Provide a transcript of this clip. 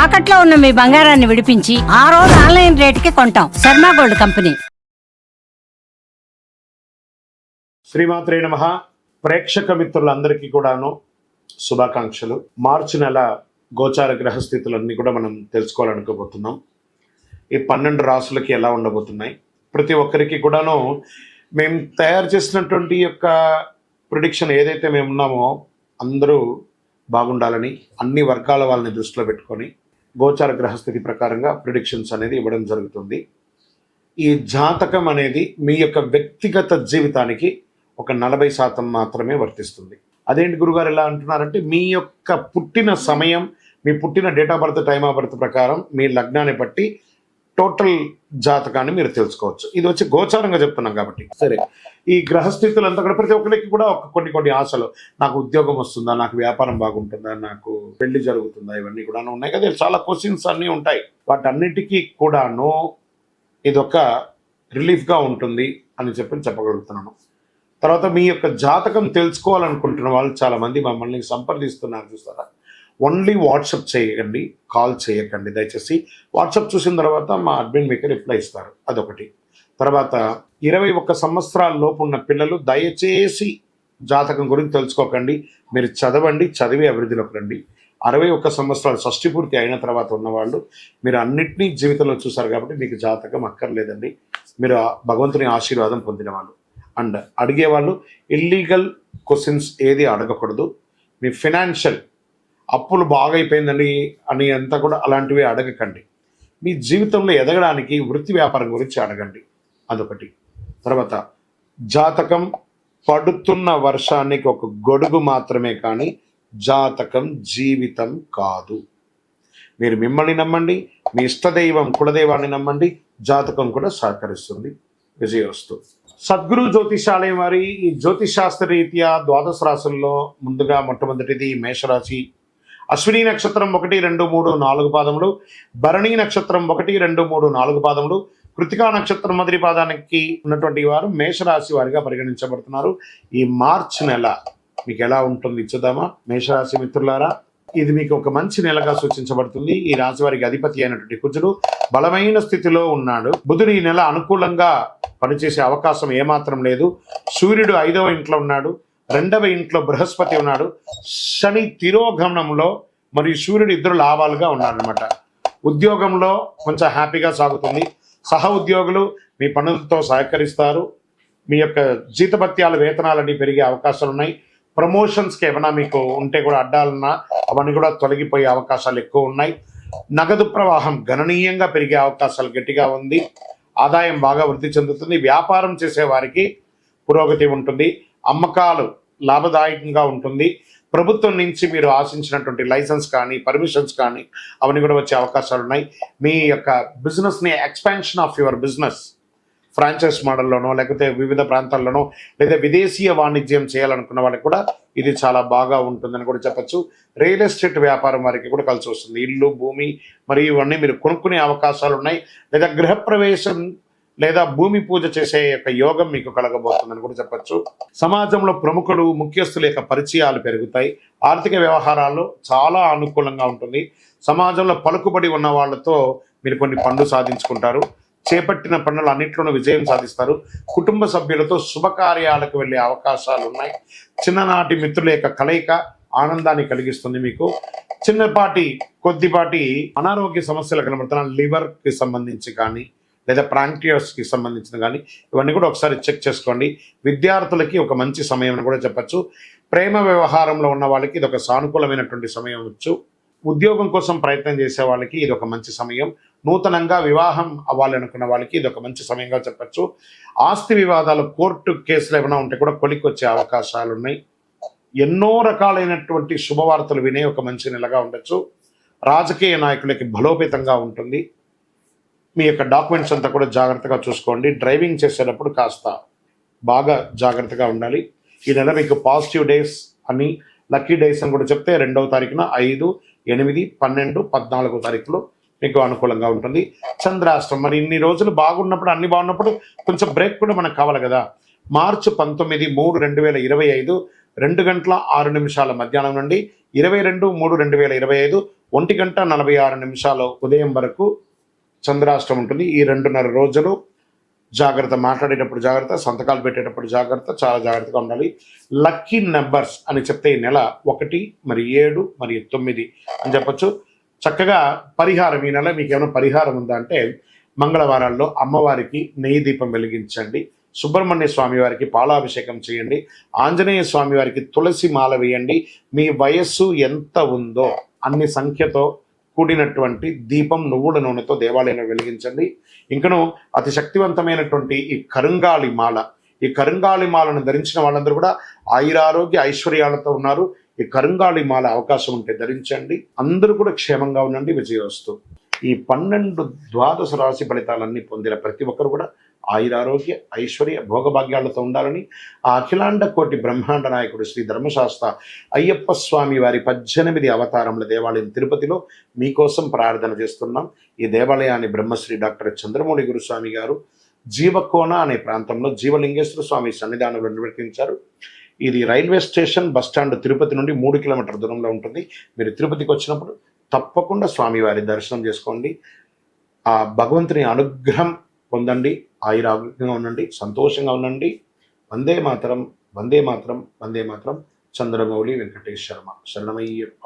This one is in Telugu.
తాకట్లో ఉన్న మీ బంగారాన్ని విడిపించి ఆ రోజు ఆన్లైన్ రేటుకి కొంటాం. Sharma gold company. శ్రీమాత్రే నమః. ప్రేక్షక మిత్రులందరికీ కూడాను శుభాకాంక్షలు. మార్చి నెల గోచార గ్రహస్థితులన్నీ కూడా మనం తెలుసుకోవాలనుకోబోతున్నాం. ఈ 12 రాసులకి ఎలా ఉండబోతున్నాయి, ప్రతి ఒక్కరికి కూడాను మేము తయారు చేసినటువంటి యొక్క ప్రిడిక్షన్ ఏదైతే మేము ఉన్నామో అందరూ బాగుండాలని అన్ని వర్గాల వాళ్ళని దృష్టిలో పెట్టుకొని గోచార గ్రహస్థితి ప్రకారంగా ప్రిడిక్షన్స్ అనేది ఇవ్వడం జరుగుతుంది. ఈ జాతకం అనేది మీ యొక్క వ్యక్తిగత జీవితానికి ఒక 40% మాత్రమే వర్తిస్తుంది. అదేంటి గురుగారు ఎలా అంటున్నారంటే, మీ యొక్క పుట్టిన సమయం, మీ పుట్టిన date of birth, time of birth ప్రకారం మీ లగ్నాన్ని బట్టి టోటల్ జాతకాన్ని మీరు తెలుసుకోవచ్చు. ఇది వచ్చి గోచారంగా చెప్తున్నాం కాబట్టి. సరే, ఈ గ్రహస్థితులు అంతా కూడా ప్రతి ఒక్కరికి కూడా కొన్ని ఆశలు, నాకు ఉద్యోగం వస్తుందా, నాకు వ్యాపారం బాగుంటుందా, నాకు పెళ్లి జరుగుతుందా, ఇవన్నీ కూడా ఉన్నాయి కదా. చాలా క్వశ్చన్స్ అన్నీ ఉంటాయి. వాటన్నిటికీ కూడాను ఇదొక రిలీఫ్గా ఉంటుంది అని చెప్పగలుగుతున్నాను. తర్వాత మీ యొక్క జాతకం తెలుసుకోవాలనుకుంటున్న వాళ్ళు చాలామంది మమ్మల్ని సంప్రదిస్తున్నారు చూస్తారా. ఓన్లీ వాట్సాప్ చేయకండి, కాల్ చేయకండి దయచేసి. వాట్సాప్ చూసిన తర్వాత మా అడ్మిన్ మీకు రిప్లై ఇస్తారు. అదొకటి. తర్వాత 21 సంవత్సరాల లోపు ఉన్న పిల్లలు దయచేసి జాతకం గురించి తెలుసుకోకండి. మీరు చదవండి, చదివి అభివృద్ధిలోకి రండి. 61 సంవత్సరాలు షష్ఠి పూర్తి అయిన తర్వాత ఉన్నవాళ్ళు మీరు అన్నింటినీ జీవితంలో చూసారు కాబట్టి మీకు జాతకం అక్కర్లేదండి. మీరు భగవంతుని ఆశీర్వాదం పొందిన వాళ్ళు. అండ్ అడిగేవాళ్ళు ఇల్లీగల్ క్వశ్చన్స్ ఏది అడగకూడదు. మీ ఫినాన్షియల్ అప్పులు బాగా అయిపోయిందండి అని అంతా కూడా అలాంటివి అడగకండి. మీ జీవితంలో ఎదగడానికి వృత్తి వ్యాపారం గురించి అడగండి. అదొకటి. తర్వాత జాతకం పడుతున్న వర్షానికి ఒక గొడుగు మాత్రమే కానీ జాతకం జీవితం కాదు. మీరు మిమ్మల్ని నమ్మండి, మీ ఇష్టదైవం కులదైవాన్ని నమ్మండి, జాతకం కూడా సహకరిస్తుంది. విజయోస్తు. సద్గురు జ్యోతిషాలయం వారి ఈ జ్యోతిషాస్త్ర రీత్యా ద్వాదశ రాశుల్లో ముందుగా మొట్టమొదటిది మేషరాశి. అశ్విని నక్షత్రం 1, 2, 3, 4 పాదములు, భరణి నక్షత్రం 1, 2, 3, 4 పాదములు, కృతికా నక్షత్రం మొదటి పాదానికి ఉన్నటువంటి వారు మేషరాశి వారిగా పరిగణించబడుతున్నారు. ఈ మార్చి నెల మీకు ఎలా ఉంటుంది చూద్దామా. మేషరాశి మిత్రులారా, ఇది మీకు ఒక మంచి నెలగా సూచించబడుతుంది. ఈ రాశి వారికి అధిపతి అయినటువంటి కుజుడు బలమైన స్థితిలో ఉన్నాడు. బుధుడు ఈ నెల అనుకూలంగా పనిచేసే అవకాశం ఏమాత్రం లేదు. సూర్యుడు 5వ ఇంట్లో ఉన్నాడు, 2వ ఇంట్లో బృహస్పతి ఉన్నాడు. శని తిరోగమనంలో మరియు సూర్యుడు ఇద్దరు లాభాలుగా ఉన్నారనమాట. ఉద్యోగంలో కొంచెం హ్యాపీగా సాగుతుంది. సహ ఉద్యోగులు మీ పనులతో సహకరిస్తారు. మీ యొక్క జీతభత్యాల వేతనాలన్నీ పెరిగే అవకాశాలు ఉన్నాయి. ప్రమోషన్స్కి ఏమైనా మీకు ఉంటే కూడా అడ్డాలన్నా అవన్నీ కూడా తొలగిపోయే అవకాశాలు ఎక్కువ ఉన్నాయి. నగదు ప్రవాహం గణనీయంగా పెరిగే అవకాశాలు గట్టిగా ఉంది. ఆదాయం బాగా వృద్ధి చెందుతుంది. వ్యాపారం చేసే వారికి పురోగతి ఉంటుంది. అమ్మకాలు లాభదాయకంగా ఉంటుంది. ప్రభుత్వం నుంచి మీరు ఆశించినటువంటి లైసెన్స్ కానీ పర్మిషన్స్ కానీ అవన్నీ కూడా వచ్చే అవకాశాలు ఉన్నాయి. మీ యొక్క బిజినెస్ని expansion of your business franchise మోడల్లోనో లేకపోతే వివిధ ప్రాంతాల్లోనో లేదా విదేశీయ వాణిజ్యం చేయాలనుకున్న వాళ్ళకి కూడా ఇది చాలా బాగా ఉంటుందని కూడా చెప్పచ్చు. రియల్ ఎస్టేట్ వ్యాపారం వారికి కూడా కలిసి వస్తుంది. ఇల్లు, భూమి మరియు ఇవన్నీ మీరు కొనుక్కునే అవకాశాలు ఉన్నాయి. లేదా గృహప్రవేశం లేదా భూమి పూజ చేసే యొక్క యోగం మీకు కలగబోతుందని కూడా చెప్పచ్చు. సమాజంలో ప్రముఖులు, ముఖ్యస్తుల యొక్క పరిచయాలు పెరుగుతాయి. ఆర్థిక వ్యవహారాల్లో చాలా అనుకూలంగా ఉంటుంది. సమాజంలో పలుకుబడి ఉన్న వాళ్ళతో మీరు కొన్ని పనులు సాధించుకుంటారు. చేపట్టిన పనులు అన్నింటిలోనూ విజయం సాధిస్తారు. కుటుంబ సభ్యులతో శుభకార్యాలకు వెళ్ళే అవకాశాలు ఉన్నాయి. చిన్ననాటి మిత్రుల యొక్క కలయిక ఆనందాన్ని కలిగిస్తుంది. మీకు కొద్దిపాటి అనారోగ్య సమస్యలు కనబడుతున్నాయి. లివర్కి సంబంధించి కానీ లేదా ప్రాంక్టియస్కి సంబంధించిన కానీ ఇవన్నీ కూడా ఒకసారి చెక్ చేసుకోండి. విద్యార్థులకి ఒక మంచి సమయం అని కూడా చెప్పచ్చు. ప్రేమ వ్యవహారంలో ఉన్న వాళ్ళకి ఇది ఒక సానుకూలమైనటువంటి సమయం వచ్చు. ఉద్యోగం కోసం ప్రయత్నం చేసే వాళ్ళకి ఇది ఒక మంచి సమయం. నూతనంగా వివాహం అవ్వాలనుకున్న వాళ్ళకి ఇది ఒక మంచి సమయంగా చెప్పచ్చు. ఆస్తి వివాదాలు, కోర్టు కేసులు ఏమైనా ఉంటే కూడా కొలిక్కొచ్చే అవకాశాలు ఉన్నాయి. ఎన్నో రకాలైనటువంటి శుభవార్తలు వినే ఒక మంచి నెలగా ఉండొచ్చు. రాజకీయ నాయకులకి బలోపేతంగా ఉంటుంది. మీ యొక్క డాక్యుమెంట్స్ అంతా కూడా జాగ్రత్తగా చూసుకోండి. డ్రైవింగ్ చేసేటప్పుడు కాస్త బాగా జాగ్రత్తగా ఉండాలి. ఈ నెల మీకు పాజిటివ్ డేస్ అని, లక్కీ డేస్ అని కూడా చెప్తే 2వ తారీఖున 5, 8, 12, 14 తారీఖులు మీకు అనుకూలంగా ఉంటుంది. చంద్రాష్టం మరి ఇన్ని రోజులు బాగున్నప్పుడు, అన్ని బాగున్నప్పుడు కొంచెం బ్రేక్ కూడా మనకు కావాలి కదా. మార్చి 19, 3, 2025 2:06 మధ్యాహ్నం నుండి 22/3/2025 1:46 ఉదయం వరకు చంద్రాష్టం ఉంటుంది. ఈ 2.5 రోజులు జాగ్రత్త, మాట్లాడేటప్పుడు జాగ్రత్త, సంతకాలు పెట్టేటప్పుడు జాగ్రత్త, చాలా జాగ్రత్తగా ఉండాలి. లక్కీ నెంబర్స్ అని చెప్తే ఈ నెల 1, 7 మరియు 9 అని చెప్పొచ్చు. చక్కగా పరిహారం, ఈ నెల మీకు ఏమైనా పరిహారం ఉందా అంటే మంగళవారాల్లో అమ్మవారికి నెయ్యి దీపం వెలిగించండి, సుబ్రహ్మణ్య స్వామి వారికి పాలాభిషేకం చేయండి, ఆంజనేయ స్వామి వారికి తులసి మాల వేయండి. మీ వయస్సు ఎంత ఉందో అన్ని సంఖ్యతో కూడినటువంటి దీపం నువ్వుల నూనెతో దేవాలయంలో వెలిగించండి. ఇంకను అతి శక్తివంతమైనటువంటి ఈ కరుంగాళి మాలను ధరించిన వాళ్ళందరూ కూడా ఆయురారోగ్య ఐశ్వర్యాలతో ఉన్నారు. ఈ కరుంగాళి మాల అవకాశం ఉంటే ధరించండి. అందరూ కూడా క్షేమంగా ఉండండి. విజయోస్తు. ఈ 12 రాశి ఫలితాలన్నీ పొందిన ప్రతి ఒక్కరు కూడా ఆయురారోగ్య ఐశ్వర్య భోగభాగ్యాలతో ఉండాలని ఆ అఖిలాండ కోటి బ్రహ్మాండ నాయకుడు శ్రీ ధర్మశాస్త్ర అయ్యప్ప స్వామి వారి 18 అవతారముల దేవాలయం తిరుపతిలో మీకోసం ప్రార్థన చేస్తున్నాం. ఈ దేవాలయాన్ని బ్రహ్మశ్రీ డాక్టర్ చంద్రమౌళి గురుస్వామి గారు జీవకోన అనే ప్రాంతంలో జీవలింగేశ్వర స్వామి సన్నిధానంలో నిర్వర్తించారు. ఇది రైల్వే స్టేషన్ బస్టాండ్ తిరుపతి నుండి 3 కిలోమీటర్ల దూరంలో ఉంటుంది. మీరు తిరుపతికి వచ్చినప్పుడు తప్పకుండా స్వామివారి దర్శనం చేసుకోండి. ఆ భగవంతుని అనుగ్రహం పొందండి. ఆయురారోగ్యంగా ఉండండి, సంతోషంగా ఉండండి. వందే మాతరం, వందే మాతరం, వందే మాతరం. చంద్రమౌళి వెంకటేష్ శర్మ. శరణమయ్యప్ప.